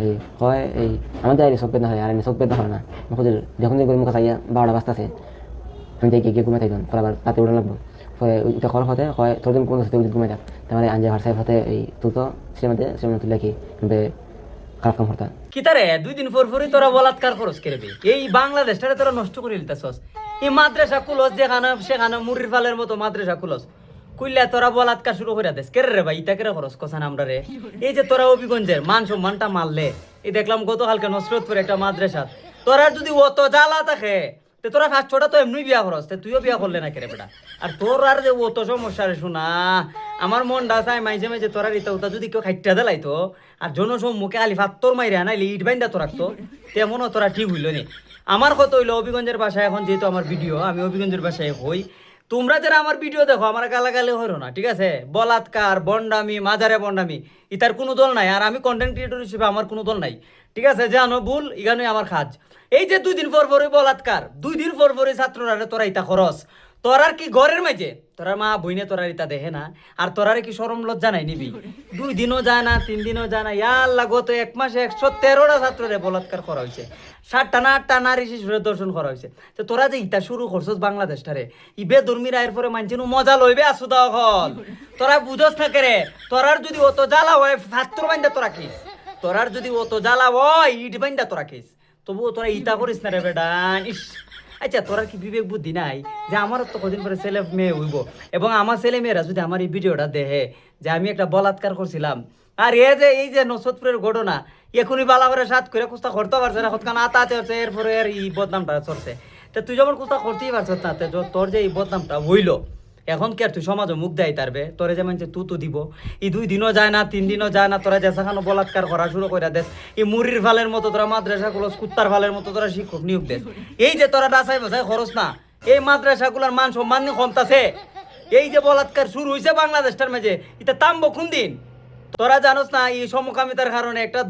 এই হয় এই আমাদের আর চোখ বেদনা হয় আর এমনি চোখ বেদনা হয় না খুঁজে যখন যে মুখে চাইয়া 12টা বাজতেছে আমি দেখি গিয়ে ঘুমাই থাকবেন পরে আবার রাতে উঠে লাগবো ওইটা করার হতে হয় তোর দিন কোনো সাথে ঘুমাই থাক তাহলে আনজে ভার্সাই হতে এই তুই তো সে তুই লেখি খারাপ কাম করতে কি তারে 2 দিন পর পরই তোরা বলাৎকার খরচ করে দে এই বাংলাদেশটারে তোরা নষ্ট করে দিতেছস এই মাদ্রাসা কুলস যেখানে সেখানে মুরির ফালের মতো মাদ্রাসা কুলস কইলা তোরা বলাৎকার শুরু করে দেস কেরে রে ভাই ইটা কেরে খরচ কসান আমরা রে এই যে তোরা অভিগঞ্জের মান সম্মানটা মারলে এই দেখলাম গতকালকে নসরতপুর একটা মাদ্রাসা তোরা যদি অত জ্বালা থাকে তে তোরা 5-6টা তো এমনি বিয়া করস তে তুইও বিয়া করলে না কেরে বেটা আর তোর আর যে অত সমস্যা রে শোনা আমার মনটা চাই মাইঝে মাইঝে তোরা রিতা উতা যদি কেউ খাইটা দেলাইতো আর জনসম্মুখে আলি ফাত্তর মাইরে আনাইলে ইট বাইন্দা তো রাখতো তেমনও তোরা ঠিক হইল নি আমার কত হইলো অভিগঞ্জের বাসায় এখন যেহেতু আমার ভিডিও আমি অভিগঞ্জের বাসায় হই তোমরা যারা আমার ভিডিও দেখো আমার গালাগালি হইরো না ঠিক আছে বলাৎকার বন্ডামি মাজারে বন্ডামি ইতার কোনো দল নাই আর আমি কন্টেন্ট ক্রিয়েটর হিসেবে আমার কোনো দল নাই ঠিক আছে জানো ভুল ইগানোই আমার কাজ এই যে 2 দিন পর পরই বলাৎকার 2 দিন পর পরই ছাত্ররা তোরা ইতা খরচ তোরার কি ঘরের মাঝে তোরার মা বইনে তোরার ইতা দেখে না আর তোরারে কি শরম লজ্জা নাই নিবি 2 দিনও যায় না 3 দিনও যায় না ইয়াল্লা গত 1 মাসে 113টা ছাত্ররে বলাৎকার করা হয়েছে 7টা না 8টা নারী শিশুরে দর্শন করা হয়েছে তো তোরা যে ইতা শুরু করছস বাংলাদেশটারে ই বেদর্মীর আয়ের পরে মানছিনু মজা লইবে আসু দাও হল তোরা বুঝস না কেরে তোরার যদি অত জ্বালা হয় ছাত্র বাইন্দা তোরা কিস তোরার যদি অত জ্বালা হয় ইট বাইন্দা তোরা কিস তবুও তোরা ইতা করিস না রে বেটা ইস আচ্ছা তোরা কি বিবেক বুদ্ধি নাই যে আমারও তো কদিন পরে ছেলে মেয়ে হইব এবং আমার ছেলে মেয়েরা যদি আমার এই ভিডিওটা দেখে যে আমি একটা বলাৎকার করছিলাম আর এই যে নসরতপুরের ঘটনা এখনই বালাবারে সাত করে কুস্তা করতে পারছে না কতখান আতা চলছে এরপরে আর এই বদনামটা চলছে তা তুই যখন কুস্তা করতেই পারছ না তোর যে এই বদনামটা হইল এখন কি আর তুই সমাজে মুখ দেয় তারবে তোরে যে মানছে তু দিব এই 2 দিনও যায় না 3 দিনও যায় না তোরা যেখানে বলাৎকার করা শুরু করে দেস এই মুরির ফালের মতো তোরা মাদ্রাসাগুলো কুত্তার ফালের মতো তোরা শিক্ষক নিয়োগ দেস এই যে তোরা ডাসাই বাসাই খরচ না এই মাদ্রাসাগুলোর মান সম্মান কমতাছে এই যে বলাৎকার শুরু হয়েছে বাংলাদেশটার মাঝে এটা থামবো কোন দিন তোরা জানোস না এই সমকামিতার কারণে একটা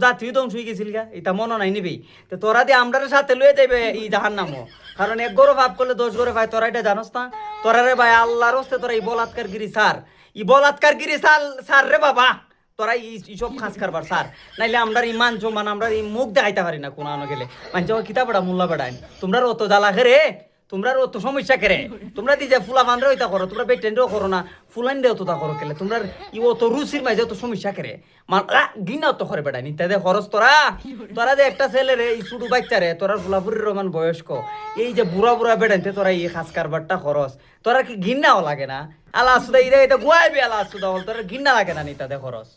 জাতীয় ধ্বংস হয়ে গেছিল গা এটা মনে নাই নিবি তো তোরা দিয়ে আমরা সাথে লয়ে যাবে এই জাহান্নামও কারণ 1 গরো ভাব করলে 10 গরো ভাই তোরা এটা জানোস না তোরা রে ভাই আল্লাহর হস্তে তোরা এই বলাৎকারগিরি সার রে বাবা তোরা এইসব খাস কারবার সার নাইলে আমরা ইমান জমান আমরা এই মুখ দেখাইতে পারি না কোন আনো গেলে মানে কিতা বেড়া মোল্লা বেড়ায় তোমরা অত জ্বালা খেরে তোমরা অত সমস্যা কেরে তোমরা যে ফুলা ফান্ডে ওইটা করো তোমরা বেটেন্ডও করো না ফুলান দিয়ে অতটা করো কেলে তোমরা অত রুচির মাঝে অত সমস্যা কেরে গিনা অত করে বেড়ায় নিতে দে খরচ তোরা যে একটা ছেলে রে এই ছোট বাচ্চা রে তোরা ফুলাফুরির রমান বয়স্ক এই যে বুড়া বুড়া বেড়াইতে তোরা এই খাস কারবারটা খরচ তোরা কি ঘিন্নাও লাগে না আল্লাহ সুদা এটা গুয়াইবি আল্লাহ সুদা তোরা ঘিন্না লাগে না নিতে দে খরচ